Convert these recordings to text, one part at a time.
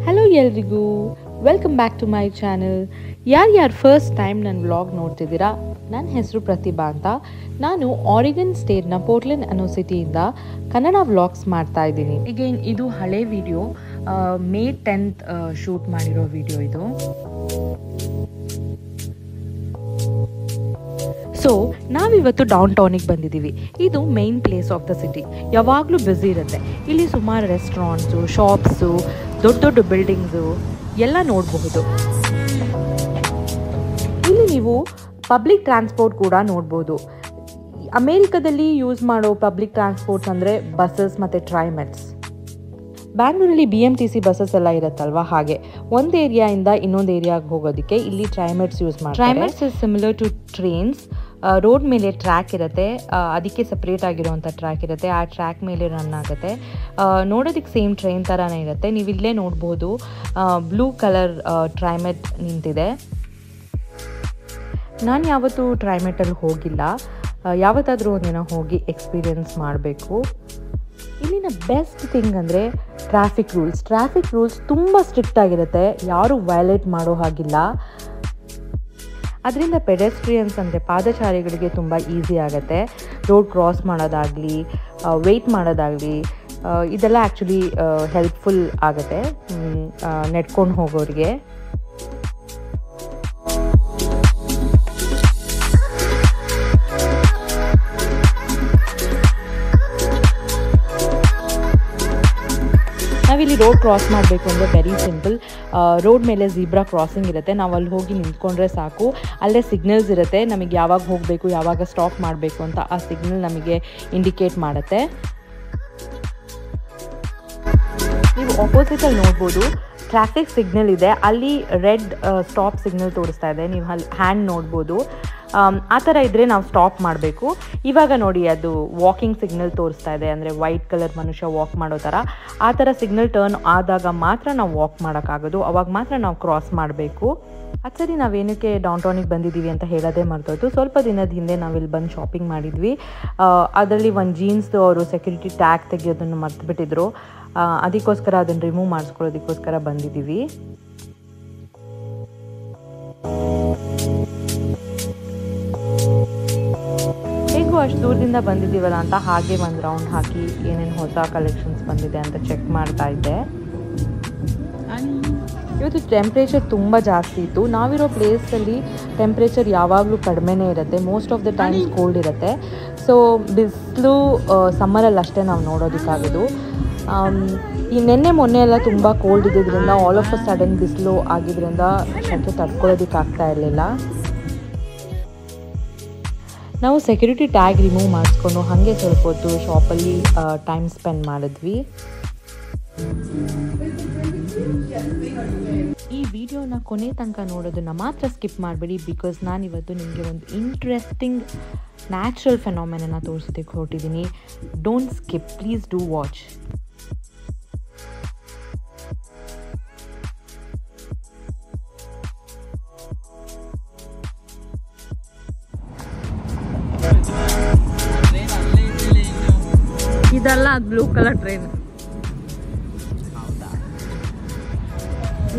Hello ಎಲ್ರಿಗೂ, welcome back to my channel. ಯಾರು first time ನನ್ನ ವ್ಲಾಗ್ ನೋಡ್ತಿದ್ದೀರಾ, ನನ್ನ ಹೆಸರು ಪ್ರತಿಭಾ ಅಂತ. ನಾನು ಆರಿಗನ್ ಸ್ಟೇಟ್ನ ಪೋರ್ಟ್ಲೆಂಡ್ ಅನ್ನೋ ಸಿಟಿಯಿಂದ ಕನ್ನಡ ವ್ಲಾಗ್ಸ್ ಮಾಡ್ತಾ ಇದ್ದೀನಿ. ಈಗೇನು ಇದು ಹಳೆ ವಿಡಿಯೋ, ಮೇ 10th ಶೂಟ್ ಮಾಡಿರೋ ವಿಡಿಯೋ ಇದು. ಸೊ ನಾವಿವತ್ತು ಡೌನ್ ಟೌನಿಗೆ ಬಂದಿದ್ದೀವಿ. ಇದು main place of the city. ಯಾವಾಗಲೂ ಬ್ಯುಸಿ ಇರುತ್ತೆ. ಇಲ್ಲಿ ಸುಮಾರು ರೆಸ್ಟೋರೆಂಟ್ಸು, ಶಾಪ್ಸು, ದೊಡ್ಡ ದೊಡ್ಡ ಬಿಲ್ಡಿಂಗ್ಸು ಎಲ್ಲ ನೋಡಬಹುದು. ಇಲ್ಲಿ ನೀವು ಪಬ್ಲಿಕ್ ಟ್ರಾನ್ಸ್ಪೋರ್ಟ್ ಕೂಡ ನೋಡ್ಬೋದು. ಅಮೇರಿಕಾದಲ್ಲಿ ಯೂಸ್ ಮಾಡೋ ಪಬ್ಲಿಕ್ ಟ್ರಾನ್ಸ್ಪೋರ್ಟ್ಸ್ ಅಂದರೆ ಬಸ್ಸಸ್ ಮತ್ತು ಟ್ರೈಮೆಟ್ಸ್. ಬ್ಯಾಂಗ್ಳೂರಲ್ಲಿ BMTC ಬಸ್ಸಸ್ ಎಲ್ಲ ಇರುತ್ತಲ್ವ, ಹಾಗೆ ಒಂದು ಏರಿಯಾಯಿಂದ ಇನ್ನೊಂದು ಏರಿಯಾಗೆ ಹೋಗೋದಕ್ಕೆ ಇಲ್ಲಿ ಟ್ರೈಮೆಟ್ಸ್ ಯೂಸ್ ಮಾಡ್ತಾರೆ. TriMets is similar to trains. Road ಮೇಲೆ ಟ್ರ್ಯಾಕ್ ಇರುತ್ತೆ, ಅದಕ್ಕೆ ಸಪ್ರೇಟ್ ಆಗಿರುವಂಥ ಟ್ರ್ಯಾಕ್ ಇರುತ್ತೆ. ಆ ಟ್ರ್ಯಾಕ್ ಮೇಲೆ ರನ್ ಆಗುತ್ತೆ. ನೋಡೋದಕ್ಕೆ ಸೇಮ್ ಟ್ರೈನ್ ಥರನೇ ಇರುತ್ತೆ. ನೀವು ಇಲ್ಲೇ ನೋಡ್ಬೋದು, ಬ್ಲೂ ಕಲರ್ ಟ್ರೈಮೆಟ್ ನಿಂತಿದೆ. ನಾನು ಯಾವತ್ತೂ ಟ್ರೈಮೆಟಲ್ಲಿ ಹೋಗಿಲ್ಲ, ಯಾವತ್ತಾದರೂ ಒಂದಿನ ಹೋಗಿ ಎಕ್ಸ್ಪೀರಿಯನ್ಸ್ ಮಾಡಬೇಕು. ಇಲ್ಲಿನ ಬೆಸ್ಟ್ ಥಿಂಗ್ ಅಂದರೆ ಟ್ರಾಫಿಕ್ ರೂಲ್ಸ್ ತುಂಬ ಸ್ಟ್ರಿಕ್ಟ್ ಆಗಿರುತ್ತೆ. ಯಾರೂ ವೈಲೇಟ್ ಮಾಡೋ ಹಾಗಿಲ್ಲ. ಅದರಿಂದ ಪೆಡೆಸ್ಟ್ರಿಯನ್ಸ್ ಅಂದರೆ ಪಾದಚಾರಿಗಳಿಗೆ ತುಂಬ ಈಸಿ ಆಗುತ್ತೆ. ರೋಡ್ ಕ್ರಾಸ್ ಮಾಡೋದಾಗಲಿ, ವೆಯ್ಟ್ ಮಾಡೋದಾಗಲಿ, ಇದೆಲ್ಲ ಆ್ಯಕ್ಚುಲಿ ಹೆಲ್ಪ್ಫುಲ್ ಆಗುತ್ತೆ ನೆಡ್ಕೊಂಡು ಹೋಗೋರಿಗೆ. ನಾವಿಲ್ಲಿ ರೋಡ್ ಕ್ರಾಸ್ ಮಾಡಬೇಕು ಅಂದರೆ ವೆರಿ ಸಿಂಪಲ್. ರೋಡ್ ಮೇಲೆ ಝೀಬ್ರಾ ಕ್ರಾಸಿಂಗ್ ಇರುತ್ತೆ. ನಾವು ಅಲ್ಲಿ ಹೋಗಿ ನಿಂತ್ಕೊಂಡ್ರೆ ಸಾಕು. ಅಲ್ಲೇ ಸಿಗ್ನಲ್ಸ್ ಇರುತ್ತೆ. ನಮಗೆ ಯಾವಾಗ ಹೋಗಬೇಕು, ಯಾವಾಗ ಸ್ಟಾಪ್ ಮಾಡಬೇಕು ಅಂತ ಆ ಸಿಗ್ನಲ್ ನಮಗೆ ಇಂಡಿಕೇಟ್ ಮಾಡುತ್ತೆ. ನೀವು ಆಪೋಸಿಟಲ್ಲಿ ನೋಡ್ಬೋದು, ಟ್ರಾಫಿಕ್ ಸಿಗ್ನಲ್ ಇದೆ. ಅಲ್ಲಿ ರೆಡ್ ಸ್ಟಾಪ್ ಸಿಗ್ನಲ್ ತೋರಿಸ್ತಾ ಇದೆ. ನೀವು ಅಲ್ಲಿ ಹ್ಯಾಂಡ್ ನೋಡ್ಬೋದು. ಆ ಥರ ಇದ್ದರೆ ನಾವು ಸ್ಟಾಪ್ ಮಾಡಬೇಕು. ಇವಾಗ ನೋಡಿ, ಅದು ವಾಕಿಂಗ್ ಸಿಗ್ನಲ್ ತೋರಿಸ್ತಾ ಇದೆ, ಅಂದರೆ ವೈಟ್ ಕಲರ್ ಮನುಷ್ಯ ವಾಕ್ ಮಾಡೋ ಥರ. ಆ ಥರ ಸಿಗ್ನಲ್ ಟರ್ನ್ ಆದಾಗ ಮಾತ್ರ ನಾವು ವಾಕ್ ಮಾಡೋಕ್ಕಾಗೋದು, ಅವಾಗ ಮಾತ್ರ ನಾವು ಕ್ರಾಸ್ ಮಾಡಬೇಕು. ಅದು ಸರಿ, ನಾವೇನಕ್ಕೆ ಡೌನ್ ಟೌನಿಗೆ ಬಂದಿದ್ದೀವಿ ಅಂತ ಹೇಳೋದೇ ಮರ್ತೋಯ್ತು. ಸ್ವಲ್ಪ ದಿನದ ಹಿಂದೆ ನಾವಿಲ್ಲಿ ಬಂದು ಶಾಪಿಂಗ್ ಮಾಡಿದ್ವಿ. ಅದರಲ್ಲಿ ಒಂದು ಜೀನ್ಸ್ದು ಅವರು ಸೆಕ್ಯೂರಿಟಿ ಟ್ಯಾಗ್ ತೆಗೆಯೋದನ್ನು ಮರ್ತುಬಿಟ್ಟಿದ್ರು. ಅದಕ್ಕೋಸ್ಕರ ಅದನ್ನು ರಿಮೂವ್ ಮಾಡಿಸ್ಕೊಳ್ಳೋದಕ್ಕೋಸ್ಕರ ಬಂದಿದ್ದೀವಿ. ಹೇಗೂ ಅಷ್ಟು ದೂರದಿಂದ ಬಂದಿದ್ದೀವಲ್ಲ ಅಂತ ಹಾಗೆ ಒಂದು ರೌಂಡ್ ಹಾಕಿ ಏನೇನು ಹೊಸ ಕಲೆಕ್ಷನ್ಸ್ ಬಂದಿದೆ ಅಂತ ಚೆಕ್ ಮಾಡ್ತಾ ಇದ್ದೆ. ಇವತ್ತು ಟೆಂಪ್ರೇಚರ್ ತುಂಬ ಜಾಸ್ತಿ ಇತ್ತು. ನಾವಿರೋ ಪ್ಲೇಸಲ್ಲಿ ಟೆಂಪ್ರೇಚರ್ ಯಾವಾಗಲೂ ಕಡಿಮೆನೇ ಇರುತ್ತೆ. Most of the times cold ಇರುತ್ತೆ. ಸೊ ಬಿಸಿಲು ಸಮ್ಮರಲ್ಲಿ ಅಷ್ಟೇ ನಾವು ನೋಡೋದಕ್ಕಾಗೋದು. ಈ ಮೊನ್ನೆ ಎಲ್ಲ ತುಂಬ ಕೋಲ್ಡ್ ಇದ್ದಿದ್ದರಿಂದ ಆಲ್ ಆಫ್ ಅ ಸಡನ್ ಬಿಸಿಲು ಆಗಿದ್ದರಿಂದ ಶೆಕೆ ತಡ್ಕೊಳ್ಳೋದಕ್ಕಾಗ್ತಾ ಇರಲಿಲ್ಲ. ನಾವು ಸೆಕ್ಯೂರಿಟಿ ಟ್ಯಾಗ್ ರಿಮೂವ್ ಮಾಡಿಸ್ಕೊಂಡು ಹಾಗೆ ಸ್ವಲ್ಪ ಹೊತ್ತು ಶಾಪಲ್ಲಿ ಟೈಮ್ ಸ್ಪೆಂಡ್ ಮಾಡಿದ್ವಿ. ಈ ವಿಡಿಯೋನ ಕೊನೆ ತನಕ ನೋಡೋದನ್ನು ಮಾತ್ರ ಸ್ಕಿಪ್ ಮಾಡಬೇಡಿ, ಬಿಕಾಸ್ ನಾನಿವತ್ತು ನಿಮಗೆ ಒಂದು ಇಂಟ್ರೆಸ್ಟಿಂಗ್ ನ್ಯಾಚುರಲ್ ಫೆನಾಮಿನನ್ನ ತೋರಿಸೋದಕ್ಕೆ ಹೊರಟಿದ್ದೀನಿ. Don't skip, please do watch. ಇದಲ್ಲ, ಅದು ಬ್ಲೂ ಕಲರ್ ಟ್ರೈನ್.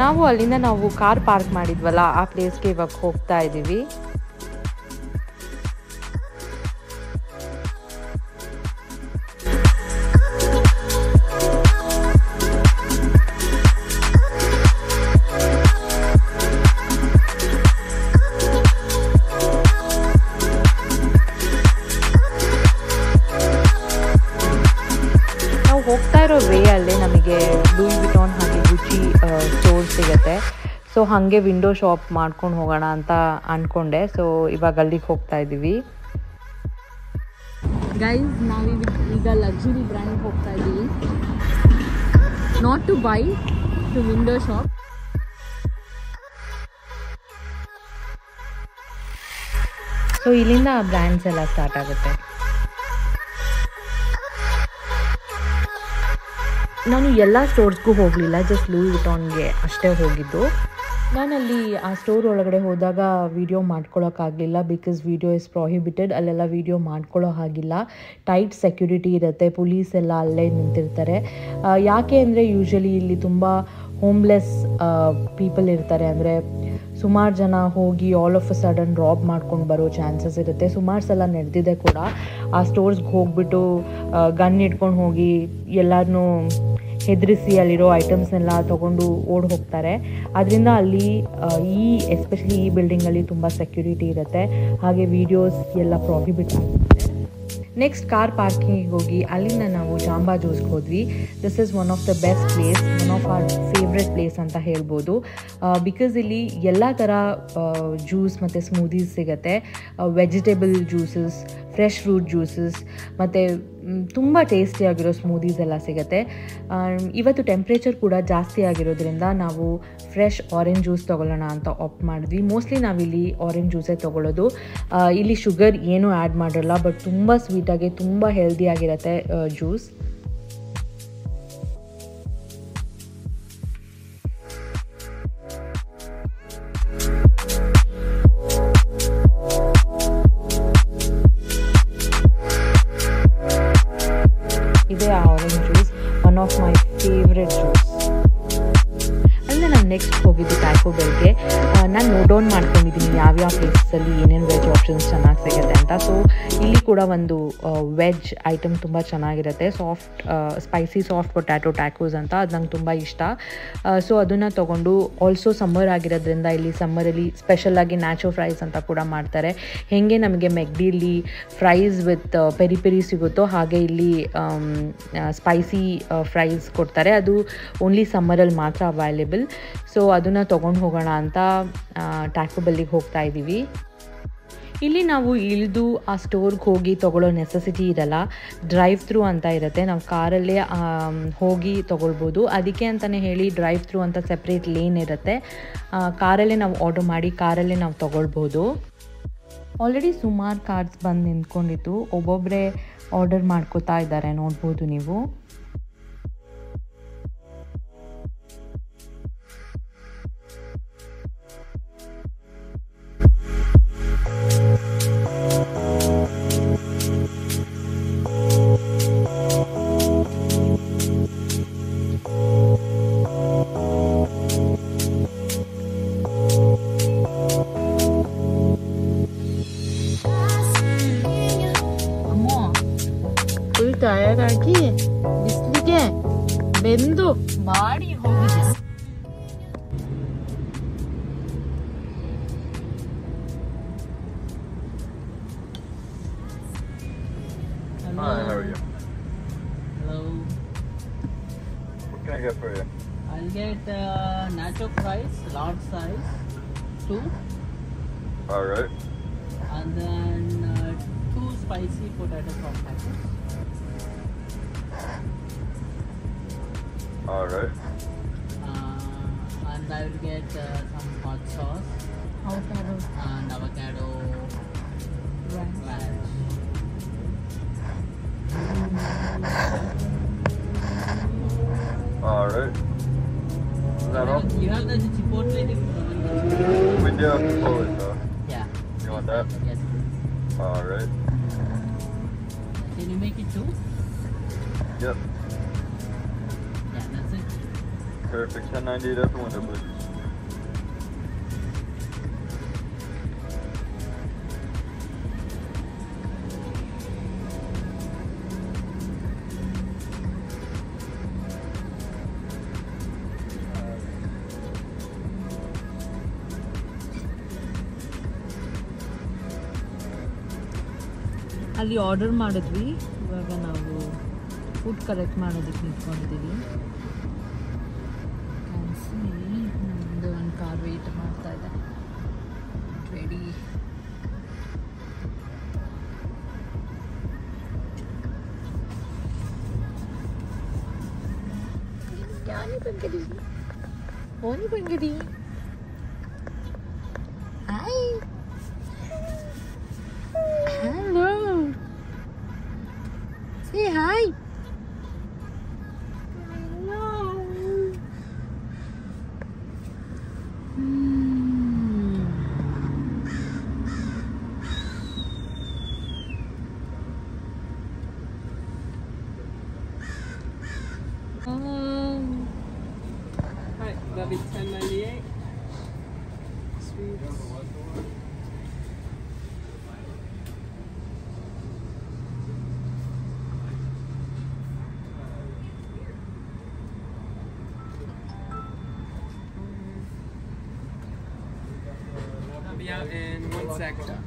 ನಾವು ಅಲ್ಲಿಂದ ಕಾರ್ ಪಾರ್ಕ್ ಮಾಡಿದ್ವಲ್ಲ, ಆ ಪ್ಲೇಸ್ಗೆ ಇವಾಗ ಹೋಗ್ತಾ ಇದ್ದೀವಿ. ಹೋಗ್ತಾ ಇರೋ ವೇ ಅಲ್ಲೇ ನಮಗೆ ಲೂಯಿ ವಿಟಾನ್ ಹಾಗೆ ಗುಚಿ ಸ್ಟೋರ್ ಸಿಗುತ್ತೆ. ಸೊ ಹಾಗೆ ವಿಂಡೋ ಶಾಪ್ ಮಾಡ್ಕೊಂಡು ಹೋಗೋಣ ಅಂತ ಅಂದ್ಕೊಂಡೆ. ಸೊ ಇವಾಗ ಅಲ್ಲಿಗೆ ಹೋಗ್ತಾ ಇದ್ದೀವಿ. ಗೈಸ್, ನಾವೀಗ ಲಕ್ಸುರಿ ಬ್ರ್ಯಾಂಡ್ ಹೋಗ್ತಾ ಇದ್ದೀವಿ. Not to buy, to window shop. So ಇಲ್ಲಿಂದ ಬ್ರ್ಯಾಂಡ್ಸ್ ಎಲ್ಲ ಸ್ಟಾರ್ಟ್ ಆಗುತ್ತೆ. ನಾನು ಎಲ್ಲ ಸ್ಟೋರ್ಸ್ಗೂ ಹೋಗಲಿಲ್ಲ, ಜಸ್ಟ್ ಲೂಯಿ ವಿಟಾನ್ಗೆ ಅಷ್ಟೇ ಹೋಗಿದ್ದು. ನಾನಲ್ಲಿ ಆ ಸ್ಟೋರ್ ಒಳಗಡೆ ಹೋದಾಗ ವೀಡಿಯೋ ಮಾಡ್ಕೊಳ್ಳೋಕ್ಕಾಗಲಿಲ್ಲ, ಬಿಕಾಸ್ ವೀಡಿಯೋ ಇಸ್ ಪ್ರೊಹಿಬಿಟೆಡ್. ಅಲ್ಲೆಲ್ಲ ವೀಡಿಯೋ ಮಾಡ್ಕೊಳ್ಳೋ ಹಾಗಿಲ್ಲ. ಟೈಟ್ ಸೆಕ್ಯೂರಿಟಿ ಇರುತ್ತೆ, ಪೊಲೀಸ್ ಎಲ್ಲ ಅಲ್ಲೇ ನಿಂತಿರ್ತಾರೆ. ಯಾಕೆ ಅಂದರೆ ಯೂಶ್ವಲಿ ಇಲ್ಲಿ ತುಂಬ ಹೋಮ್ಲೆಸ್ ಪೀಪಲ್ ಇರ್ತಾರೆ, ಅಂದರೆ ಸುಮಾರು ಜನ ಹೋಗಿ all of a sudden rob ಮಾಡ್ಕೊಂಡು ಬರೋ ಚಾನ್ಸಸ್ ಇರುತ್ತೆ. ಸುಮಾರು ಸಲ ನಡೆದಿದೆ ಕೂಡ. ಆ ಸ್ಟೋರ್ಸ್ಗೆ ಹೋಗ್ಬಿಟ್ಟು ಗನ್ ಇಟ್ಕೊಂಡು ಹೋಗಿ ಎಲ್ಲರನ್ನೂ ಹೆದರಿಸಿ ಅಲ್ಲಿರೋ ಐಟಮ್ಸ್ನೆಲ್ಲ ತೊಗೊಂಡು ಓಡಿ ಹೋಗ್ತಾರೆ. ಅದರಿಂದ ಅಲ್ಲಿ ಎಸ್ಪೆಷಲಿ ಈ ಬಿಲ್ಡಿಂಗಲ್ಲಿ ತುಂಬ ಸೆಕ್ಯೂರಿಟಿ ಇರುತ್ತೆ. ಹಾಗೆ ವೀಡಿಯೋಸ್ ಎಲ್ಲ ಪ್ರಾಹಿಬಿಟ್ ಆಗುತ್ತೆ. ನೆಕ್ಸ್ಟ್ ಕಾರ್ ಪಾರ್ಕಿಂಗಿಗೆ ಹೋಗಿ ಅಲ್ಲಿಂದ ನಾವು ಜಾಂಬಾ ಜ್ಯೂಸ್ಗೆ ಹೋದ್ವಿ. This is one of the best place, one of our favourite place ಅಂತ ಹೇಳ್ಬೋದು. ಬಿಕಾಸ್ ಇಲ್ಲಿ ಎಲ್ಲ ಥರ ಜ್ಯೂಸ್ ಮತ್ತು ಸ್ಮೂದೀಸ್ ಸಿಗುತ್ತೆ. Vegetable juices, fresh fruit juices ಮತ್ತು ತುಂಬ ಟೇಸ್ಟಿಯಾಗಿರೋ ಸ್ಮೂದೀಸ್ ಎಲ್ಲ ಸಿಗುತ್ತೆ. ಇವತ್ತು ಟೆಂಪ್ರೇಚರ್ ಕೂಡ ಜಾಸ್ತಿ ಆಗಿರೋದ್ರಿಂದ ನಾವು ಫ್ರೆಶ್ ಆರೆಂಜ್ ಜ್ಯೂಸ್ ತೊಗೊಳ್ಳೋಣ ಅಂತ ಆಪ್ಟ್ ಮಾಡಿದ್ವಿ. ಮೋಸ್ಟ್ಲಿ ನಾವಿಲ್ಲಿ ಆರೆಂಜ್ ಜ್ಯೂಸೇ ತೊಗೊಳ್ಳೋದು. ಇಲ್ಲಿ ಶುಗರ್ ಏನೂ ಆ್ಯಡ್ ಮಾಡಿರಲ್ಲ, ಬಟ್ ತುಂಬ ಸ್ವೀಟಾಗಿ ತುಂಬ ಹೆಲ್ದಿಯಾಗಿರುತ್ತೆ ಜ್ಯೂಸ್. ಇದೇ ಆ orange juice, one of my favourite juice. ಅಲ್ಲದೆ ನಾನು ನೆಕ್ಸ್ಟ್ ಹೋಗಿದ್ದು ಟ್ಯಾಕೋ ಬೆಲ್ಗೆ. ನಾನು ನೋಟ್ ಡೌನ್ ಮಾಡ್ಕೊಂಡಿದ್ದೀನಿ ಯಾವ್ಯಾವ ಪ್ಲೇಸಲ್ಲಿ ಏನೇನು ವೆಜ್ ಆಪ್ಷನ್ಸ್ ಚೆನ್ನಾಗಿ ಸಿಗುತ್ತೆ ಅಂತ. ಸೊ ಇಲ್ಲಿ ಕೂಡ ಒಂದು ವೆಜ್ ಐಟಮ್ ತುಂಬ ಚೆನ್ನಾಗಿರುತ್ತೆ, ಸ್ಪೈಸಿ ಸಾಫ್ಟ್ ಪೊಟ್ಯಾಟೊ ಟ್ಯಾಕೋಸ್ ಅಂತ. ಅದು ನಂಗೆ ತುಂಬ ಇಷ್ಟ. ಸೊ ಅದನ್ನು ತೊಗೊಂಡು, ಆಲ್ಸೋ ಸಮ್ಮರ್ ಆಗಿರೋದ್ರಿಂದ ಇಲ್ಲಿ ಸಮ್ಮರಲ್ಲಿ ಸ್ಪೆಷಲಾಗಿ ನ್ಯಾಚೋ ಫ್ರೈಸ್ ಅಂತ ಕೂಡ ಮಾಡ್ತಾರೆ. ಹೇಗೆ ನಮಗೆ ಮೆಗ್ಡಿಲಿ ಫ್ರೈಸ್ ವಿತ್ ಪೆರಿ ಪೆರಿ ಸಿಗುತ್ತೋ ಹಾಗೆ ಇಲ್ಲಿ ಸ್ಪೈಸಿ ಫ್ರೈಸ್ ಕೊಡ್ತಾರೆ. ಅದು ಓನ್ಲಿ ಸಮ್ಮರಲ್ಲಿ ಮಾತ್ರ ಅವೈಲೇಬಲ್. ಸೊ ಅದನ್ನು ತೊಗೊಂಡು ಹೋಗೋಣ ಅಂತ ಟ್ಯಾಕೋ ಬೆಲ್ಲಿಗೆ ಹೋಗ್ತಾ ಇದ್ದೀವಿ. ಇಲ್ಲಿ ನಾವು ಇಳಿದು ಆ ಸ್ಟೋರ್ಗೆ ಹೋಗಿ ತೊಗೊಳ್ಳೋ ನೆಸೆಸಿಟಿ ಇರಲ್ಲ. ಡ್ರೈವ್ ಥ್ರೂ ಅಂತ ಇರುತ್ತೆ, ನಾವು ಕಾರಲ್ಲೇ ಹೋಗಿ ತೊಗೊಳ್ಬೋದು. ಅದಕ್ಕೆ ಅಂತಲೇ ಹೇಳಿ ಡ್ರೈವ್ ಥ್ರೂ ಅಂತ ಸೆಪ್ರೇಟ್ ಲೇನ್ ಇರುತ್ತೆ. ಕಾರಲ್ಲೇ ನಾವು ಆರ್ಡರ್ ಮಾಡಿ ಕಾರಲ್ಲೇ ನಾವು ತೊಗೊಳ್ಬೋದು. ಆಲ್ರೆಡಿ ಸುಮಾರು ಕಾರ್ಸ್ ಬಂದು ನಿಂತ್ಕೊಂಡಿತ್ತು, ಒಬ್ಬೊಬ್ಬರೇ ಆರ್ಡರ್ ಮಾಡ್ಕೋತಾ ಇದ್ದಾರೆ, ನೋಡ್ಬೋದು ನೀವು. ಟಯರ್ಡಾಗಿ ಬಿಸಿಲಿಗೆ ಬೆಂದು ಮಾಡಿ ಹೋಗಿದೆ. Hi, how are you? Hello. What can I get for you? I'll get nacho fries, large size, 2. Alright. And then 2 spicy potato sauce packets. Alright. And I will get some hot sauce. Avocado. And avocado ranch. Alright. Is that all? You have the chipotle? We do have Chipotle though. Yeah. You want that? Yes. Alright. Can you make it 2? Yep. Yeah, that's it. Perfect. 1098 at the window, please. ಅಲ್ಲಿ order ಮಾಡಿದ್ವಿ. ಇವಾಗ ನಾವು food collect ಮಾಡೋದಕ್ಕೆ ನಿಂತ್ಕೊಂಡಿದ್ದೀವಿ. ನಮ್ಮದು ಒಂದು car wait ಮಾಡ್ತಾ ಇದೆ. Ready. ಓನಿ ಬಂಗಡಿ. Hi. Hello. Say hi. Hello. Hi. Babich 1098. Sweets. I'll be out in 1 second.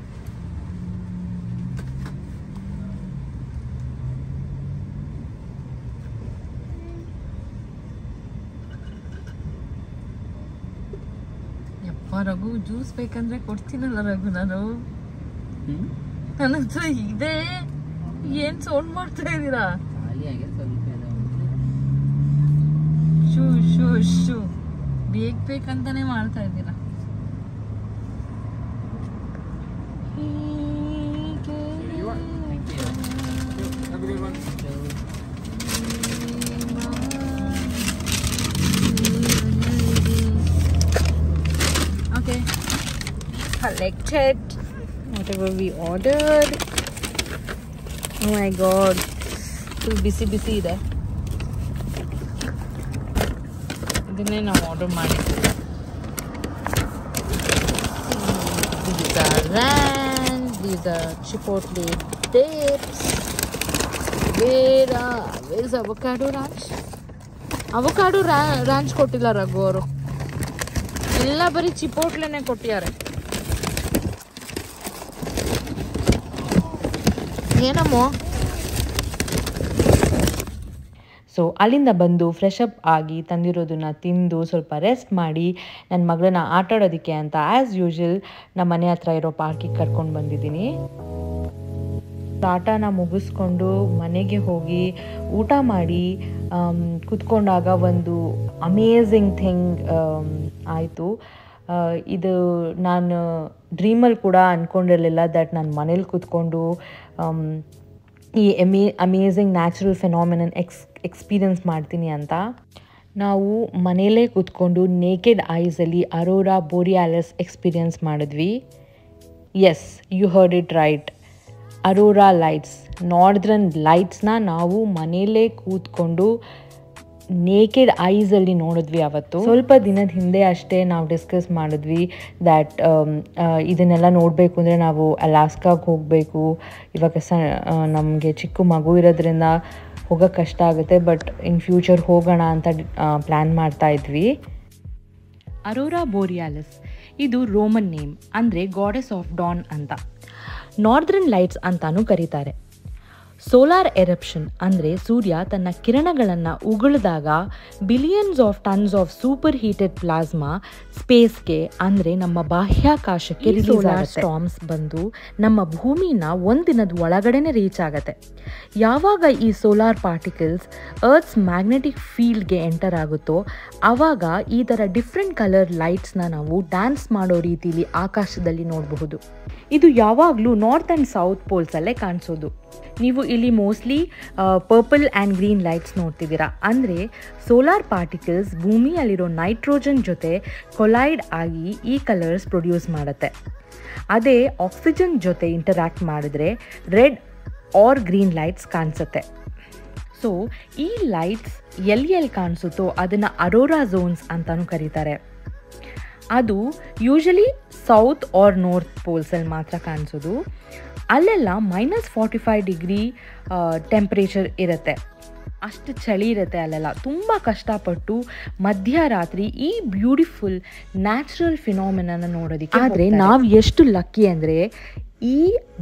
Raghu juice ಬೇಕಂದ್ರೆ ಕೊಡ್ತೀನಲ್ಲ ರಘು ನಾನು ನನ್ನ ಹತ್ರ ಇದೆ ಏನ್ ಸೌಂಡ್ ಮಾಡ್ತಾ ಇದ್ದೀರಾ ಶೂ ಶೂ ಶೂ ಬೇಕಂತಾನೆ ಮಾಡ್ತಾ ಇದ್ದೀರಾ Have a good one. Okay, collected whatever we ordered. Oh my god, full busy ಇದೆ ಇದನ್ನೇ ನಾವು ಆರ್ಡರ್ ಮಾಡಿದ್ವಿ these are ranch, these are chipotle dips. Where is avocado ranch? avocado ranch ಕೊಟ್ಟಿಲ್ಲ ರಘು ಅವರು ಎಲ್ಲ ಬರೀ ಚಿಪೋಟ್ಲೆನೆ ಕೊಟ್ಟಿದ್ದಾರೆ ಏನಮ್ಮೋ ಸೊ ಅಲ್ಲಿಂದ ಬಂದು ಫ್ರೆಶ್ ಅಪ್ ಆಗಿ ತಂದಿರೋದನ್ನ ತಿಂದು ಸ್ವಲ್ಪ ರೆಸ್ಟ್ ಮಾಡಿ ನನ್ನ ಮಗಳನ್ನ ಆಟ ಆಡೋದಕ್ಕೆ ಅಂತ ಆ್ಯಸ್ ಯೂಶುವಲ್ ನಮ್ಮ ಮನೆ ಹತ್ರ ಇರೋ ಪಾರ್ಕಿಗೆ ಕರ್ಕೊಂಡು ಬಂದಿದ್ದೀನಿ. ಆಟನ ಮುಗಿಸ್ಕೊಂಡು ಮನೆಗೆ ಹೋಗಿ ಊಟ ಮಾಡಿ ಕೂತ್ಕೊಂಡಾಗ ಒಂದು ಅಮೇಝಿಂಗ್ ಥಿಂಗ್ ಆಯಿತು. ಇದು ನಾನು ಡ್ರೀಮಲ್ಲಿ ಕೂಡ ಅಂದ್ಕೊಂಡಿರಲಿಲ್ಲ ದಟ್ ನಾನು ಮನೇಲಿ ಕೂತ್ಕೊಂಡು ಈ ಅಮೇಝಿಂಗ್ ನ್ಯಾಚುರಲ್ ಫೆನಾಮಿನನ್ ಎಕ್ಸ್ಪೀರಿಯನ್ಸ್ ಮಾಡ್ತೀನಿ ಅಂತ. ನಾವು ಮನೇಲೇ ಕೂತ್ಕೊಂಡು ನೇಕೆಡ್ ಐಸಲ್ಲಿ ಅರೋರಾ ಬೋರಿಯಾಲಿಸ್ ಎಕ್ಸ್ಪೀರಿಯನ್ಸ್ ಮಾಡಿದ್ವಿ. Yes, you heard it right, aurora lights, northern ಲೈಟ್ಸ್ನ ನಾವು ಮನೇಲೇ ಕೂತ್ಕೊಂಡು ನೇಕೆಡ್ ಐಸಲ್ಲಿ ನೋಡಿದ್ವಿ. ಅವತ್ತು ಸ್ವಲ್ಪ ದಿನದ ಹಿಂದೆ ಅಷ್ಟೇ ನಾವು ಡಿಸ್ಕಸ್ ಮಾಡಿದ್ವಿ ದ್ಯಾಟ್ ಇದನ್ನೆಲ್ಲ ನೋಡಬೇಕು ಅಂದರೆ ನಾವು ಅಲಾಸ್ಕಾಗೆ ಹೋಗಬೇಕು. ಇವಾಗ ನಮಗೆ ಚಿಕ್ಕ ಮಗು ಇರೋದ್ರಿಂದ ಹೋಗೋಕ್ಕೆ ಕಷ್ಟ ಆಗುತ್ತೆ, ಬಟ್ ಇನ್ ಫ್ಯೂಚರ್ ಹೋಗೋಣ ಅಂತ ಪ್ಲ್ಯಾನ್ ಮಾಡ್ತಾ ಇದ್ವಿ. ಅರೋರಾ ಬೋರಿಯಾಲಿಸ್ ಇದು ರೋಮನ್ ನೇಮ್, ಅಂದರೆ ಗಾಡೆಸ್ ಆಫ್ ಡಾನ್ ಅಂತ. ನಾರ್ದರ್ನ್ ಲೈಟ್ಸ್ ಅಂತಾನೂ ಕರೀತಾರೆ. ಸೋಲಾರ್ ಎರಪ್ಷನ್ ಅಂದರೆ ಸೂರ್ಯ ತನ್ನ ಕಿರಣಗಳನ್ನು ಉಗುಳಿದಾಗ billions of tons of super heated plasma ಸ್ಪೇಸ್ಗೆ ಅಂದರೆ ನಮ್ಮ ಬಾಹ್ಯಾಕಾಶಕ್ಕೆ ರಿಲೀಸ್ ಆಗುತ್ತೆ. ಸ್ಟಾರ್ಮ್ಸ್ ಬಂದು ನಮ್ಮ ಭೂಮಿನ ಒಂದಿನದ ಒಳಗಡೆನೆ ರೀಚ್ ಆಗುತ್ತೆ. ಯಾವಾಗ ಈ ಸೋಲಾರ್ ಪಾರ್ಟಿಕಲ್ಸ್ ಅರ್ತ್ಸ್ ಮ್ಯಾಗ್ನೆಟಿಕ್ ಫೀಲ್ಡ್ಗೆ ಎಂಟರ್ ಆಗುತ್ತೋ ಆವಾಗ ಈ ಥರ ಡಿಫ್ರೆಂಟ್ ಕಲರ್ ಲೈಟ್ಸ್ನ ನಾವು ಡ್ಯಾನ್ಸ್ ಮಾಡೋ ರೀತಿಲಿ ಆಕಾಶದಲ್ಲಿ ನೋಡಬಹುದು. ಇದು ಯಾವಾಗಲೂ ನಾರ್ತ್ ಆ್ಯಂಡ್ ಸೌತ್ ಪೋಲ್ಸಲ್ಲೇ ಕಾಣಿಸೋದು. ನೀವು ಇಲ್ಲಿ mostly purple and green lights ನೋಡ್ತಿದ್ದೀರಾ. ಅಂದರೆ ಸೋಲಾರ್ ಪಾರ್ಟಿಕಲ್ಸ್ ಭೂಮಿಯಲ್ಲಿರೋ ನೈಟ್ರೋಜನ್ ಜೊತೆ ಕೊಲೈಡ್ ಆಗಿ ಈ ಕಲರ್ಸ್ ಪ್ರೊಡ್ಯೂಸ್ ಮಾಡುತ್ತೆ. ಅದೇ ಆಕ್ಸಿಜನ್ ಜೊತೆ ಇಂಟರ್ಯಾಕ್ಟ್ ಮಾಡಿದ್ರೆ ರೆಡ್ ಆರ್ ಗ್ರೀನ್ ಲೈಟ್ಸ್ ಕಾಣಿಸುತ್ತೆ. ಸೊ ಈ ಲೈಟ್ಸ್ ಎಲ್ಲಿ ಕಾಣಿಸುತ್ತೋ ಅದನ್ನು ಅರೋರಾ ಝೋನ್ಸ್ ಅಂತಲೂ ಕರೀತಾರೆ. ಅದು ಯೂಶಲಿ ಸೌತ್ ಆರ್ ನಾರ್ತ್ ಪೋಲ್ಸಲ್ಲಿ ಮಾತ್ರ ಕಾಣಿಸೋದು. ಅಲ್ಲೆಲ್ಲ -45 ಡಿಗ್ರಿ ಟೆಂಪ್ರೇಚರ್ ಇರುತ್ತೆ, ಅಷ್ಟು ಚಳಿ ಇರುತ್ತೆ ಅಲ್ಲೆಲ್ಲ. ತುಂಬ ಕಷ್ಟಪಟ್ಟು ಮಧ್ಯರಾತ್ರಿ ಈ ಬ್ಯೂಟಿಫುಲ್ ನ್ಯಾಚುರಲ್ ಫಿನಾಮಿನನ ನೋಡೋದಕ್ಕೆ. ಆದರೆ ನಾವು ಎಷ್ಟು ಲಕ್ಕಿ ಅಂದರೆ ಈ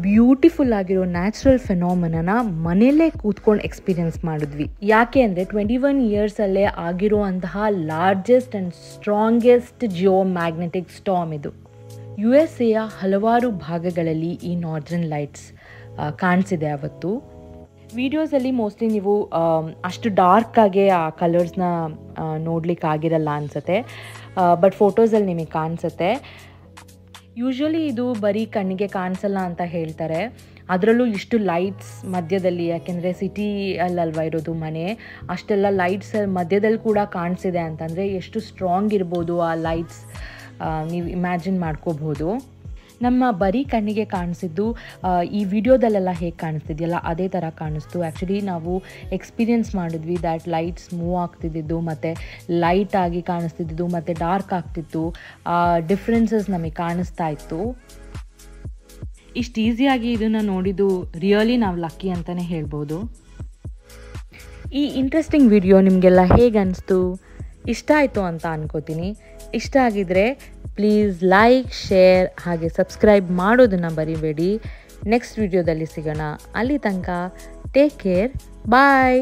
ಬ್ಯೂಟಿಫುಲ್ ಆಗಿರೋ ನ್ಯಾಚುರಲ್ ಫೆನಾಮಿನನ ಮನೆಯಲ್ಲೇ ಕೂತ್ಕೊಂಡು ಎಕ್ಸ್ಪೀರಿಯನ್ಸ್ ಮಾಡಿದ್ವಿ. ಯಾಕೆ ಅಂದರೆ 21 ಇಯರ್ಸಲ್ಲೇ ಆಗಿರೋ ಅಂತಹ largest and strongest Jio magnetic storm ಇದು. USA ಹಲವಾರು ಭಾಗಗಳಲ್ಲಿ ಈ ನಾರ್ದರ್ನ್ ಲೈಟ್ಸ್ ಕಾಣಿಸಿದೆ ಅವತ್ತು. ವಿಡಿಯೋಸಲ್ಲಿ ಮೋಸ್ಟ್ಲಿ ನೀವು ಅಷ್ಟು ಡಾರ್ಕಾಗೆ ಆ ಕಲರ್ಸ್ನ ನೋಡಲಿಕ್ಕಾಗಿರಲ್ಲ ಅನಿಸುತ್ತೆ, ಬಟ್ ಫೋಟೋಸಲ್ಲಿ ನಿಮಗೆ ಕಾಣಿಸುತ್ತೆ. ಯೂಶ್ವಲಿ ಇದು ಬರೀ ಕಣ್ಣಿಗೆ ಕಾಣಿಸಲ್ಲ ಅಂತ ಹೇಳ್ತಾರೆ. ಅದರಲ್ಲೂ ಇಷ್ಟು ಲೈಟ್ಸ್ ಮಧ್ಯದಲ್ಲಿ, ಯಾಕೆಂದರೆ ಸಿಟಿಯಲ್ಲಲ್ವ ಇರೋದು ಮನೆ, ಅಷ್ಟೆಲ್ಲ ಲೈಟ್ಸ್ ಮಧ್ಯದಲ್ಲಿ ಕೂಡ ಕಾಣಿಸಿದೆ ಅಂತಂದರೆ ಎಷ್ಟು ಸ್ಟ್ರಾಂಗ್ ಇರ್ಬೋದು ಆ ಲೈಟ್ಸ್ ನೀವು ಇಮ್ಯಾಜಿನ್ ಮಾಡ್ಕೋಬೋದು. ನಮ್ಮ ಬರೀ ಕಣ್ಣಿಗೆ ಕಾಣಿಸಿದ್ದು ಈ ವಿಡಿಯೋದಲ್ಲೆಲ್ಲ ಹೇಗೆ ಕಾಣಿಸ್ತಿದೆಯಲ್ಲ ಅದೇ ಥರ ಕಾಣಿಸ್ತು. ಆ್ಯಕ್ಚುಲಿ ನಾವು ಎಕ್ಸ್ಪೀರಿಯನ್ಸ್ ಮಾಡಿದ್ವಿ ದ್ಯಾಟ್ ಲೈಟ್ಸ್ ಮೂವ್ ಆಗ್ತಿದ್ದಿದ್ದು ಮತ್ತು ಲೈಟಾಗಿ ಕಾಣಿಸ್ತಿದ್ದು ಮತ್ತು ಡಾರ್ಕ್ ಆಗ್ತಿತ್ತು. ಡಿಫ್ರೆನ್ಸಸ್ ನಮಗೆ ಕಾಣಿಸ್ತಾ ಇತ್ತು. ಇಷ್ಟು ಈಸಿಯಾಗಿ ಇದನ್ನು ನೋಡಿದ್ದು ರಿಯಲಿ ನಾವು ಲಕ್ಕಿ ಅಂತಲೇ ಹೇಳ್ಬೋದು. ಈ ಇಂಟ್ರೆಸ್ಟಿಂಗ್ ವಿಡಿಯೋ ನಿಮಗೆಲ್ಲ ಹೇಗೆ ಅನಿಸ್ತು, ಇಷ್ಟ ಆಯಿತು ಅಂತ ಅನ್ಕೋತೀನಿ. ಇಷ್ಟ ಆಗಿದರೆ ಪ್ಲೀಸ್ ಲೈಕ್, ಶೇರ್ ಹಾಗೆ ಸಬ್ಸ್ಕ್ರೈಬ್ ಮಾಡೋದನ್ನು ಮರಿಬೇಡಿ. ನೆಕ್ಸ್ಟ್ ವಿಡಿಯೋದಲ್ಲಿ ಸಿಗೋಣ. ಅಲ್ಲಿ ತನಕ ಟೇಕ್ ಕೇರ್, ಬಾಯ್.